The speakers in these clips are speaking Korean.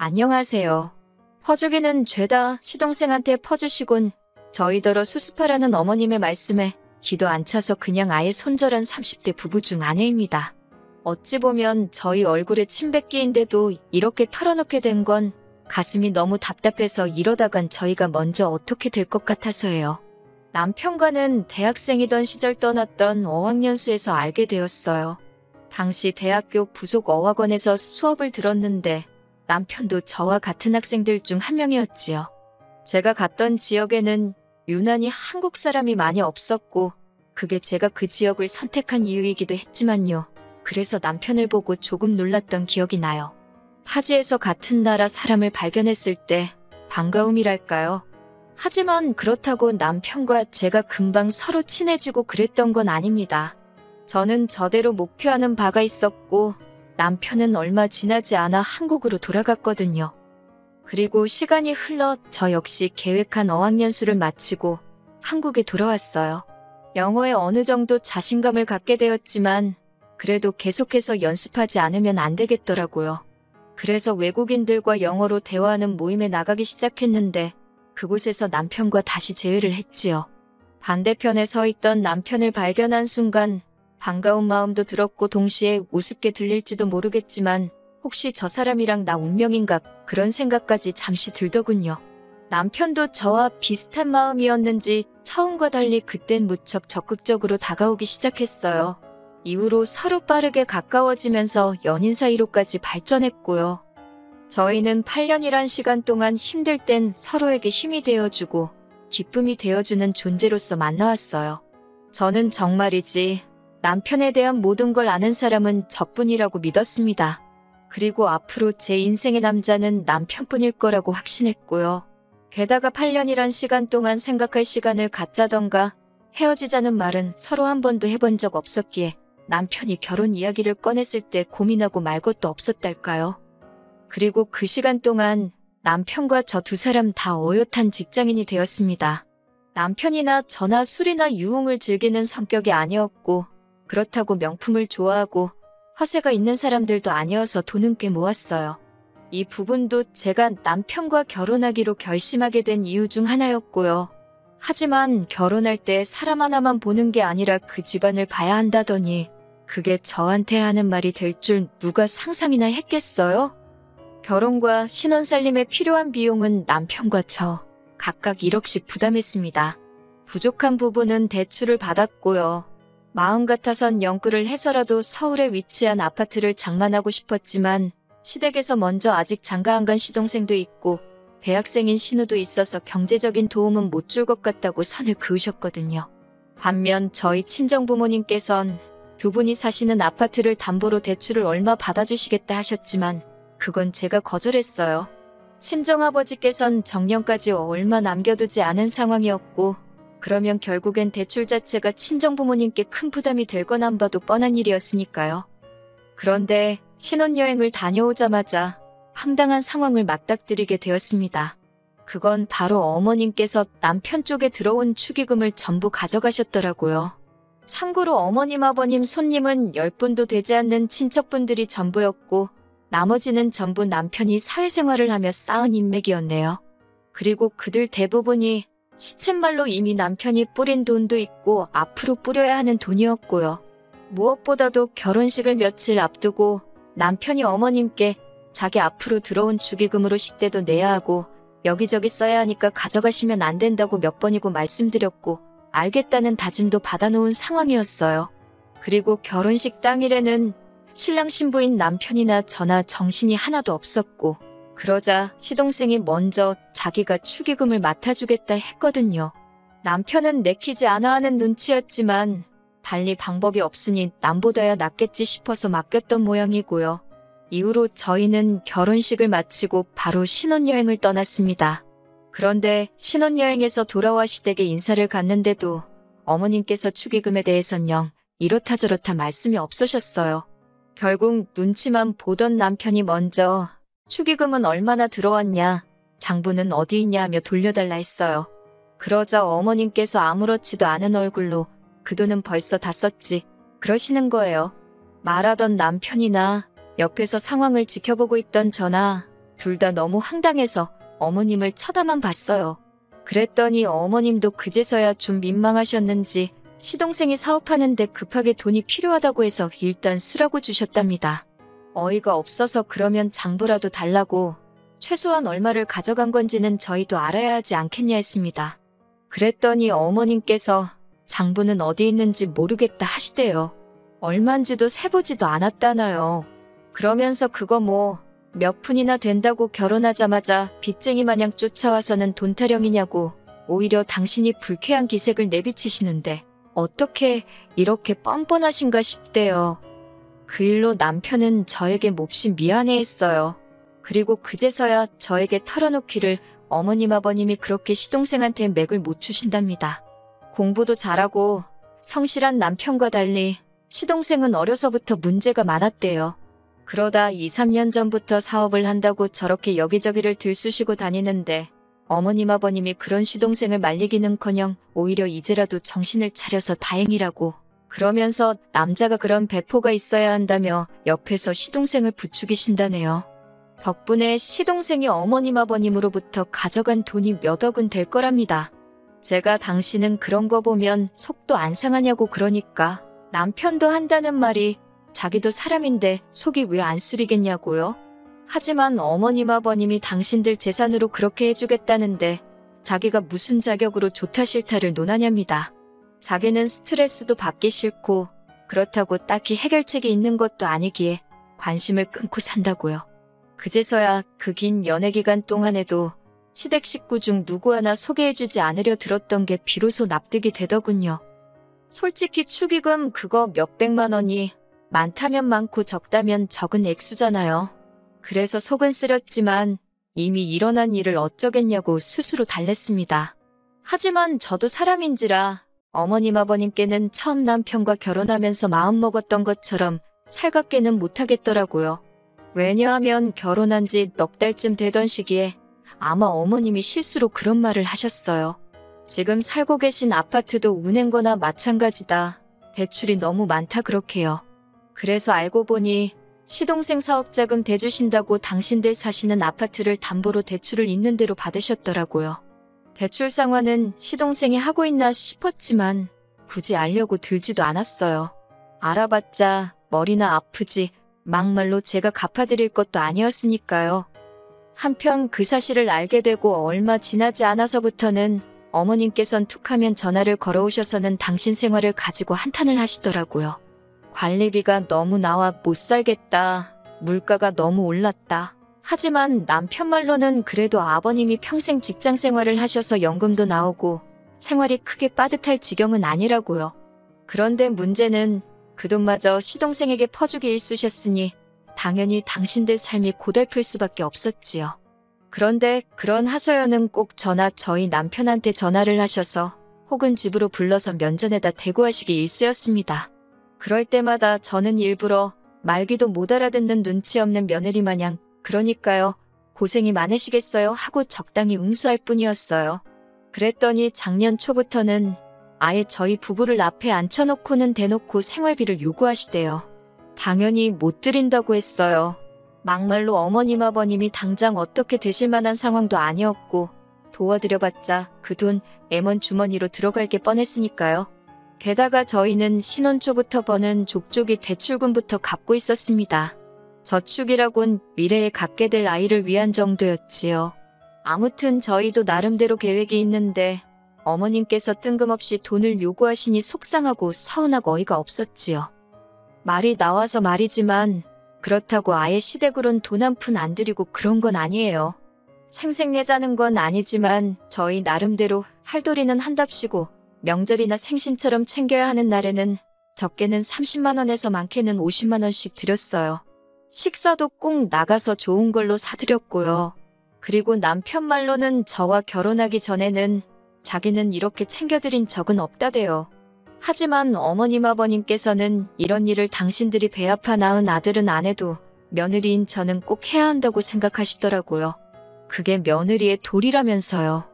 안녕하세요. 퍼주기는 죄다 시동생한테 퍼주시곤 저희더러 수습하라는 어머님의 말씀에 기도 안 차서 그냥 아예 손절한 30대 부부 중 아내입니다. 어찌 보면 저희 얼굴에 침 뱉기인데도 이렇게 털어놓게 된 건 가슴이 너무 답답해서 이러다간 저희가 먼저 어떻게 될 것 같아서예요. 남편과는 대학생이던 시절 떠났던 어학연수에서 알게 되었어요. 당시 대학교 부속 어학원에서 수업을 들었는데 남편도 저와 같은 학생들 중 한 명이었지요. 제가 갔던 지역에는 유난히 한국 사람이 많이 없었고 그게 제가 그 지역을 선택한 이유이기도 했지만요. 그래서 남편을 보고 조금 놀랐던 기억이 나요. 타지에서 같은 나라 사람을 발견했을 때 반가움이랄까요. 하지만 그렇다고 남편과 제가 금방 서로 친해지고 그랬던 건 아닙니다. 저는 저대로 목표하는 바가 있었고 남편은 얼마 지나지 않아 한국으로 돌아갔거든요. 그리고 시간이 흘러 저 역시 계획한 어학연수를 마치고 한국에 돌아왔어요. 영어에 어느 정도 자신감을 갖게 되었지만 그래도 계속해서 연습하지 않으면 안 되겠더라고요. 그래서 외국인들과 영어로 대화하는 모임에 나가기 시작했는데 그곳에서 남편과 다시 재회를 했지요. 반대편에 서 있던 남편을 발견한 순간 반가운 마음도 들었고 동시에 우습게 들릴지도 모르겠지만 혹시 저 사람이랑 나 운명인가 그런 생각까지 잠시 들더군요. 남편도 저와 비슷한 마음이었는지 처음과 달리 그땐 무척 적극적으로 다가오기 시작했어요. 이후로 서로 빠르게 가까워지면서 연인 사이로까지 발전했고요. 저희는 8년이란 시간 동안 힘들 땐 서로에게 힘이 되어주고 기쁨이 되어주는 존재로서 만나왔어요. 저는 정말이지 남편에 대한 모든 걸 아는 사람은 저뿐이라고 믿었습니다. 그리고 앞으로 제 인생의 남자는 남편뿐일 거라고 확신했고요. 게다가 8년이란 시간 동안 생각할 시간을 갖자던가 헤어지자는 말은 서로 한 번도 해본 적 없었기에 남편이 결혼 이야기를 꺼냈을 때 고민하고 말 것도 없었달까요. 그리고 그 시간 동안 남편과 저 두 사람 다 어엿한 직장인이 되었습니다. 남편이나 저나 술이나 유흥을 즐기는 성격이 아니었고 그렇다고 명품을 좋아하고 허세가 있는 사람들도 아니어서 돈은 꽤 모았어요. 이 부분도 제가 남편과 결혼하기로 결심하게 된 이유 중 하나였고요. 하지만 결혼할 때 사람 하나만 보는 게 아니라 그 집안을 봐야 한다더니 그게 저한테 하는 말이 될 줄 누가 상상이나 했겠어요? 결혼과 신혼살림에 필요한 비용은 남편과 저 각각 1억씩 부담했습니다. 부족한 부분은 대출을 받았고요. 마음 같아선 영끌을 해서라도 서울에 위치한 아파트를 장만하고 싶었지만 시댁에서 먼저 아직 장가 안 간 시동생도 있고 대학생인 신우도 있어서 경제적인 도움은 못 줄 것 같다고 선을 그으셨거든요. 반면 저희 친정부모님께선 두 분이 사시는 아파트를 담보로 대출을 얼마 받아주시겠다 하셨지만 그건 제가 거절했어요. 친정아버지께선 정년까지 얼마 남겨두지 않은 상황이었고 그러면 결국엔 대출 자체가 친정부모님께 큰 부담이 될 건 안 봐도 뻔한 일이었으니까요. 그런데 신혼여행을 다녀오자마자 황당한 상황을 맞닥뜨리게 되었습니다. 그건 바로 어머님께서 남편 쪽에 들어온 축의금을 전부 가져가셨더라고요. 참고로 어머님, 아버님, 손님은 10분도 되지 않는 친척분들이 전부였고 나머지는 전부 남편이 사회생활을 하며 쌓은 인맥이었네요. 그리고 그들 대부분이 시쳇말로 이미 남편이 뿌린 돈도 있고 앞으로 뿌려야 하는 돈이었고요. 무엇보다도 결혼식을 며칠 앞두고 남편이 어머님께 자기 앞으로 들어온 축의금으로 식대도 내야 하고 여기저기 써야 하니까 가져가시면 안 된다고 몇 번이고 말씀드렸고 알겠다는 다짐도 받아놓은 상황이었어요. 그리고 결혼식 당일에는 신랑 신부인 남편이나 저나 정신이 하나도 없었고 그러자 시동생이 먼저 자기가 축의금을 맡아주겠다 했거든요. 남편은 내키지 않아 하는 눈치였지만 달리 방법이 없으니 남보다야 낫겠지 싶어서 맡겼던 모양이고요. 이후로 저희는 결혼식을 마치고 바로 신혼여행을 떠났습니다. 그런데 신혼여행에서 돌아와 시댁에 인사를 갔는데도 어머님께서 축의금에 대해선 영 이렇다 저렇다 말씀이 없으셨어요. 결국 눈치만 보던 남편이 먼저 축의금은 얼마나 들어왔냐, 장부는 어디 있냐 하며 돌려달라 했어요. 그러자 어머님께서 아무렇지도 않은 얼굴로 그 돈은 벌써 다 썼지 그러시는 거예요. 말하던 남편이나 옆에서 상황을 지켜보고 있던 저나 둘 다 너무 황당해서 어머님을 쳐다만 봤어요. 그랬더니 어머님도 그제서야 좀 민망하셨는지 시동생이 사업하는데 급하게 돈이 필요하다고 해서 일단 쓰라고 주셨답니다. 어이가 없어서 그러면 장부라도 달라고 최소한 얼마를 가져간 건지는 저희도 알아야 하지 않겠냐 했습니다. 그랬더니 어머님께서 장부는 어디 있는지 모르겠다 하시대요. 얼만지도 세보지도 않았다나요. 그러면서 그거 뭐 몇 푼이나 된다고 결혼하자마자 빚쟁이 마냥 쫓아와서는 돈 타령이냐고 오히려 당신이 불쾌한 기색을 내비치시는데 어떻게 이렇게 뻔뻔하신가 싶대요. 그 일로 남편은 저에게 몹시 미안해했어요. 그리고 그제서야 저에게 털어놓기를 어머님 아버님이 그렇게 시동생한테 맥을 못 추신답니다. 공부도 잘하고 성실한 남편과 달리 시동생은 어려서부터 문제가 많았대요. 그러다 2, 3년 전부터 사업을 한다고 저렇게 여기저기를 들쑤시고 다니는데 어머님 아버님이 그런 시동생을 말리기는커녕 오히려 이제라도 정신을 차려서 다행이라고 그러면서 남자가 그런 배포가 있어야 한다며 옆에서 시동생을 부추기신다네요. 덕분에 시동생이 어머님 아버님으로부터 가져간 돈이 몇 억은 될 거랍니다. 제가 당신은 그런 거 보면 속도 안 상하냐고 그러니까 남편도 한다는 말이 자기도 사람인데 속이 왜 안 쓰리겠냐고요. 하지만 어머님 아버님이 당신들 재산으로 그렇게 해주겠다는데 자기가 무슨 자격으로 좋다 싫다를 논하냐입니다. 자기는 스트레스도 받기 싫고 그렇다고 딱히 해결책이 있는 것도 아니기에 관심을 끊고 산다고요. 그제서야 그 긴 연애기간 동안에도 시댁 식구 중 누구 하나 소개해주지 않으려 들었던 게 비로소 납득이 되더군요. 솔직히 축의금 그거 몇백만 원이 많다면 많고 적다면 적은 액수잖아요. 그래서 속은 쓰렸지만 이미 일어난 일을 어쩌겠냐고 스스로 달랬습니다. 하지만 저도 사람인지라 어머님 아버님께는 처음 남편과 결혼하면서 마음먹었던 것처럼 살갑게는 못하겠더라고요. 왜냐하면 결혼한 지 넉 달쯤 되던 시기에 아마 어머님이 실수로 그런 말을 하셨어요. 지금 살고 계신 아파트도 은행거나 마찬가지다. 대출이 너무 많다 그렇게요. 그래서 알고 보니 시동생 사업자금 대주신다고 당신들 사시는 아파트를 담보로 대출을 있는 대로 받으셨더라고요. 대출 상환은 시동생이 하고 있나 싶었지만 굳이 알려고 들지도 않았어요. 알아봤자 머리나 아프지 막말로 제가 갚아드릴 것도 아니었으니까요. 한편 그 사실을 알게 되고 얼마 지나지 않아서부터는 어머님께선 툭하면 전화를 걸어오셔서는 당신 생활을 가지고 한탄을 하시더라고요. 관리비가 너무 나와 못 살겠다. 물가가 너무 올랐다. 하지만 남편 말로는 그래도 아버님이 평생 직장 생활을 하셔서 연금도 나오고 생활이 크게 빠듯할 지경은 아니라고요. 그런데 문제는 그 돈마저 시동생에게 퍼주기 일쑤셨으니 당연히 당신들 삶이 고달플 수밖에 없었지요. 그런데 그런 하소연은 꼭 저희 남편한테 전화를 하셔서 혹은 집으로 불러서 면전에다 대고 하시기 일쑤였습니다. 그럴 때마다 저는 일부러 말귀도 못 알아듣는 눈치 없는 며느리 마냥 그러니까요. 고생이 많으시겠어요 하고 적당히 응수할 뿐이었어요. 그랬더니 작년 초부터는 아예 저희 부부를 앞에 앉혀놓고는 대놓고 생활비를 요구하시대요. 당연히 못 드린다고 했어요. 막말로 어머님 아버님이 당장 어떻게 되실 만한 상황도 아니었고 도와드려봤자 그 돈 M1 주머니로 들어갈 게 뻔했으니까요. 게다가 저희는 신혼 초부터 버는 족족이 대출금부터 갚고 있었습니다. 저축이라곤 미래에 갖게 될 아이를 위한 정도였지요. 아무튼 저희도 나름대로 계획이 있는데 어머님께서 뜬금없이 돈을 요구하시니 속상하고 서운하고 어이가 없었지요. 말이 나와서 말이지만 그렇다고 아예 시댁으론 돈 한 푼 안 드리고 그런 건 아니에요. 생색내자는 건 아니지만 저희 나름대로 할도리는 한답시고 명절이나 생신처럼 챙겨야 하는 날에는 적게는 30만 원에서 많게는 50만 원씩 드렸어요. 식사도 꼭 나가서 좋은 걸로 사드렸고요. 그리고 남편 말로는 저와 결혼하기 전에는 자기는 이렇게 챙겨드린 적은 없다대요. 하지만 어머님 아버님께서는 이런 일을 당신들이 배 아파 낳은 아들은 안 해도 며느리인 저는 꼭 해야 한다고 생각하시더라고요. 그게 며느리의 도리라면서요.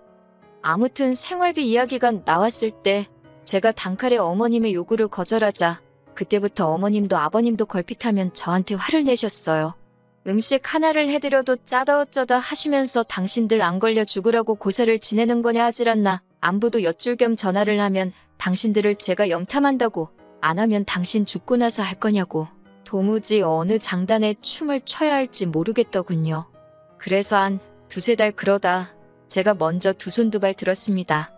아무튼 생활비 이야기가 나왔을 때 제가 단칼에 어머님의 요구를 거절하자 그때부터 어머님도 아버님도 걸핏하면 저한테 화를 내셨어요. 음식 하나를 해드려도 짜다 어쩌다 하시면서 당신들 안 걸려 죽으라고 고사를 지내는 거냐 하질 않나. 안부도 여쭐 겸 전화를 하면 당신들을 제가 염탐한다고, 안 하면 당신 죽고 나서 할 거냐고. 도무지 어느 장단에 춤을 춰야 할지 모르겠더군요. 그래서 한 두세 달 그러다 제가 먼저 두 손 두 발 들었습니다.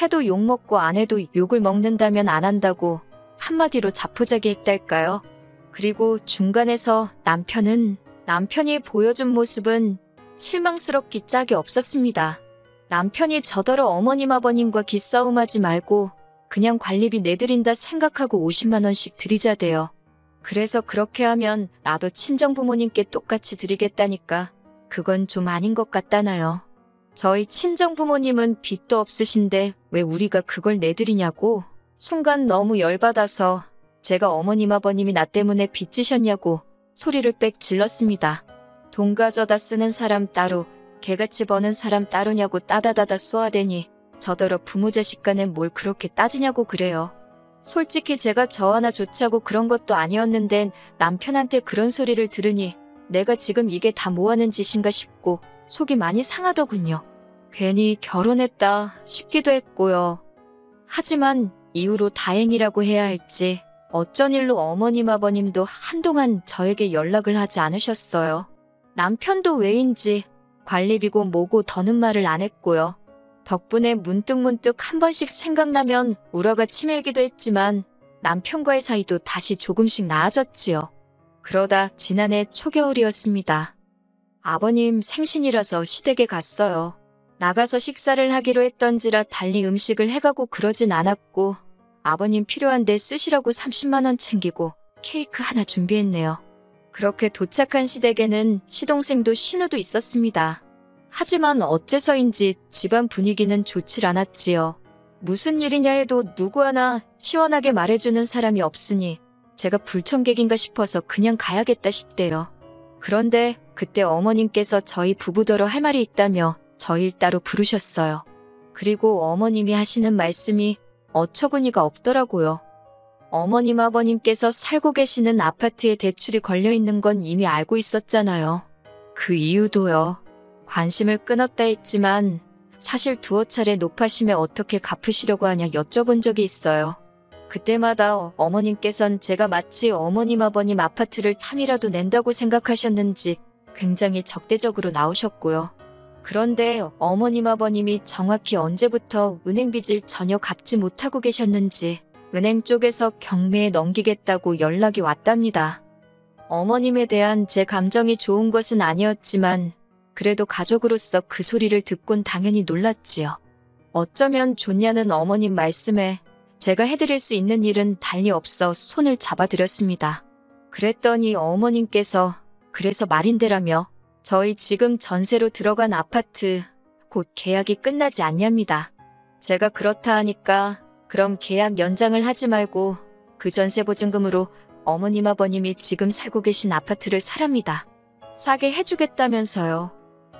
해도 욕먹고 안 해도 욕을 먹는다면 안 한다고 한마디로 자포자기 했달까요? 그리고 중간에서 남편이 보여준 모습은 실망스럽기 짝이 없었습니다. 남편이 저더러 어머님 아버님과 기싸움하지 말고 그냥 관리비 내드린다 생각하고 50만 원씩 드리자대요. 그래서 그렇게 하면 나도 친정부모님께 똑같이 드리겠다니까 그건 좀 아닌 것 같다나요. 저희 친정부모님은 빚도 없으신데 왜 우리가 그걸 내드리냐고. 순간 너무 열받아서 제가 어머님 아버님이 나 때문에 빚지셨냐고 소리를 빽 질렀습니다. 돈 가져다 쓰는 사람 따로 개같이 버는 사람 따로냐고 따다다다 쏘아대니 저더러 부모 자식 간엔 뭘 그렇게 따지냐고 그래요. 솔직히 제가 저 하나 좋자고 그런 것도 아니었는데 남편한테 그런 소리를 들으니 내가 지금 이게 다 뭐하는 짓인가 싶고 속이 많이 상하더군요. 괜히 결혼했다 싶기도 했고요. 하지만 이후로 다행이라고 해야 할지 어쩐 일로 어머님 아버님도 한동안 저에게 연락을 하지 않으셨어요. 남편도 왜인지 관리비고 뭐고 더는 말을 안 했고요. 덕분에 문득문득 한 번씩 생각나면 우러가 치밀기도 했지만 남편과의 사이도 다시 조금씩 나아졌지요. 그러다 지난해 초겨울이었습니다. 아버님 생신이라서 시댁에 갔어요. 나가서 식사를 하기로 했던지라 달리 음식을 해가고 그러진 않았고 아버님 필요한데 쓰시라고 30만 원 챙기고 케이크 하나 준비했네요. 그렇게 도착한 시댁에는 시동생도 신우도 있었습니다. 하지만 어째서인지 집안 분위기는 좋질 않았지요. 무슨 일이냐 해도 누구 하나 시원하게 말해주는 사람이 없으니 제가 불청객인가 싶어서 그냥 가야겠다 싶대요. 그런데 그때 어머님께서 저희 부부더러 할 말이 있다며 저희를 따로 부르셨어요. 그리고 어머님이 하시는 말씀이 어처구니가 없더라고요. 어머님 아버님께서 살고 계시는 아파트에 대출이 걸려있는 건 이미 알고 있었잖아요. 그 이유도요. 관심을 끊었다 했지만 사실 두어 차례 높아심에 어떻게 갚으시려고 하냐 여쭤본 적이 있어요. 그때마다 어머님께선 제가 마치 어머님 아버님 아파트를 탐이라도 낸다고 생각하셨는지 굉장히 적대적으로 나오셨고요. 그런데 어머님 아버님이 정확히 언제부터 은행 빚을 전혀 갚지 못하고 계셨는지 은행 쪽에서 경매에 넘기겠다고 연락이 왔답니다. 어머님에 대한 제 감정이 좋은 것은 아니었지만 그래도 가족으로서 그 소리를 듣곤 당연히 놀랐지요. 어쩌면 좋냐는 어머님 말씀에 제가 해드릴 수 있는 일은 달리 없어 손을 잡아드렸습니다. 그랬더니 어머님께서 그래서 말인데라며 저희 지금 전세로 들어간 아파트 곧 계약이 끝나지 않냐입니다. 제가 그렇다 하니까 그럼 계약 연장을 하지 말고 그 전세 보증금으로 어머님 아버님이 지금 살고 계신 아파트를 사랍니다. 싸게 해주겠다면서요.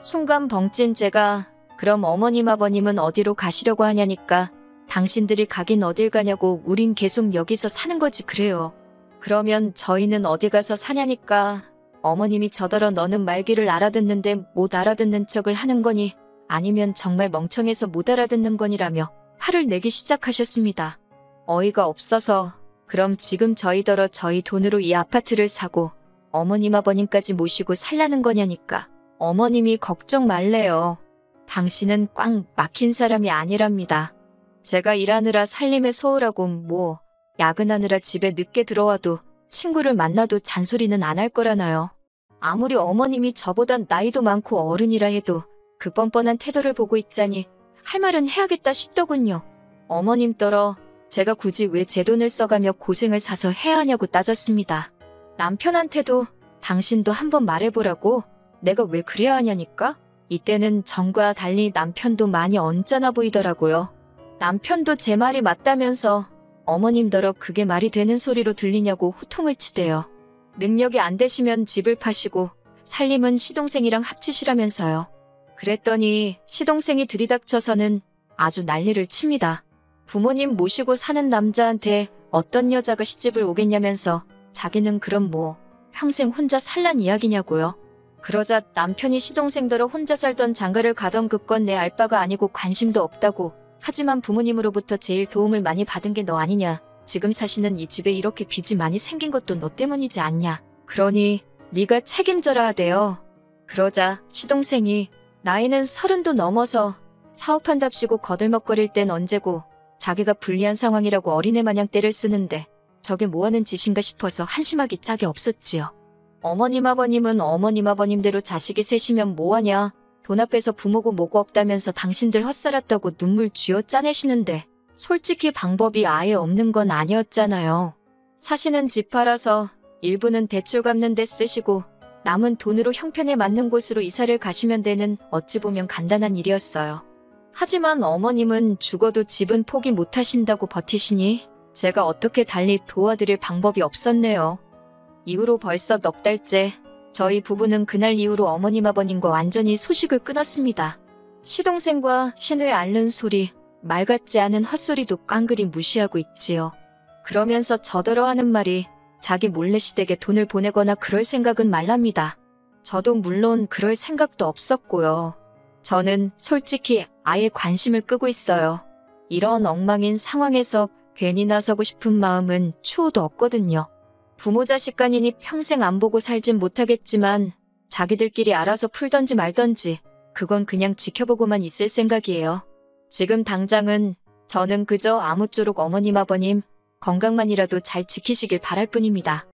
순간 벙찐 제가 그럼 어머님 아버님은 어디로 가시려고 하냐니까 당신들이 가긴 어딜 가냐고 우린 계속 여기서 사는 거지 그래요. 그러면 저희는 어디 가서 사냐니까 어머님이 저더러 너는 말귀를 알아듣는데 못 알아듣는 척을 하는 거니 아니면 정말 멍청해서 못 알아듣는 거니라며 화를 내기 시작하셨습니다. 어이가 없어서 그럼 지금 저희더러 저희 돈으로 이 아파트를 사고 어머님 아버님까지 모시고 살라는 거냐니까 어머님이 걱정 말래요. 당신은 꽉 막힌 사람이 아니랍니다. 제가 일하느라 살림에 소홀하고 뭐 야근하느라 집에 늦게 들어와도 친구를 만나도 잔소리는 안 할 거라나요. 아무리 어머님이 저보단 나이도 많고 어른이라 해도 그 뻔뻔한 태도를 보고 있자니 할 말은 해야겠다 싶더군요. 어머님더러 제가 굳이 왜 제 돈을 써가며 고생을 사서 해야 하냐고 따졌습니다. 남편한테도 당신도 한번 말해보라고 내가 왜 그래야 하냐니까? 이때는 전과 달리 남편도 많이 언짢아 보이더라고요. 남편도 제 말이 맞다면서 어머님더러 그게 말이 되는 소리로 들리냐고 호통을 치대요. 능력이 안 되시면 집을 파시고 살림은 시동생이랑 합치시라면서요. 그랬더니 시동생이 들이닥쳐서는 아주 난리를 칩니다. 부모님 모시고 사는 남자한테 어떤 여자가 시집을 오겠냐면서 자기는 그럼 뭐 평생 혼자 살란 이야기냐고요. 그러자 남편이 시동생더러 혼자 살던 장가를 가던 그건 내 알 바가 아니고 관심도 없다고. 하지만 부모님으로부터 제일 도움을 많이 받은 게 너 아니냐. 지금 사시는 이 집에 이렇게 빚이 많이 생긴 것도 너 때문이지 않냐. 그러니 네가 책임져라 하대요. 그러자 시동생이 나이는 30도 넘어서 사업한답시고 거들먹거릴 땐 언제고 자기가 불리한 상황이라고 어린애 마냥 떼를 쓰는데 저게 뭐하는 짓인가 싶어서 한심하기 짝이 없었지요. 어머님 아버님은 어머님 아버님대로 자식이 셋이면 뭐하냐. 돈 앞에서 부모고 뭐고 없다면서 당신들 헛살았다고 눈물 쥐어 짜내시는데 솔직히 방법이 아예 없는 건 아니었잖아요. 사시는 집 팔아서 일부는 대출 갚는 데 쓰시고 남은 돈으로 형편에 맞는 곳으로 이사를 가시면 되는 어찌 보면 간단한 일이었어요. 하지만 어머님은 죽어도 집은 포기 못하신다고 버티시니 제가 어떻게 달리 도와드릴 방법이 없었네요. 이후로 벌써 넉 달째 저희 부부는 그날 이후로 어머님 아버님과 완전히 소식을 끊었습니다. 시동생과 신우의 앓는 소리, 말 같지 않은 헛소리도 깡그리 무시하고 있지요. 그러면서 저더러 하는 말이 자기 몰래 시댁에 돈을 보내거나 그럴 생각은 말랍니다. 저도 물론 그럴 생각도 없었고요. 저는 솔직히 아예 관심을 끄고 있어요. 이런 엉망인 상황에서 괜히 나서고 싶은 마음은 추호도 없거든요. 부모 자식 간이니 평생 안 보고 살진 못하겠지만 자기들끼리 알아서 풀던지 말던지 그건 그냥 지켜보고만 있을 생각이에요. 지금 당장은 저는 그저 아무쪼록 어머님 아버님 건강만이라도 잘 지키시길 바랄 뿐입니다.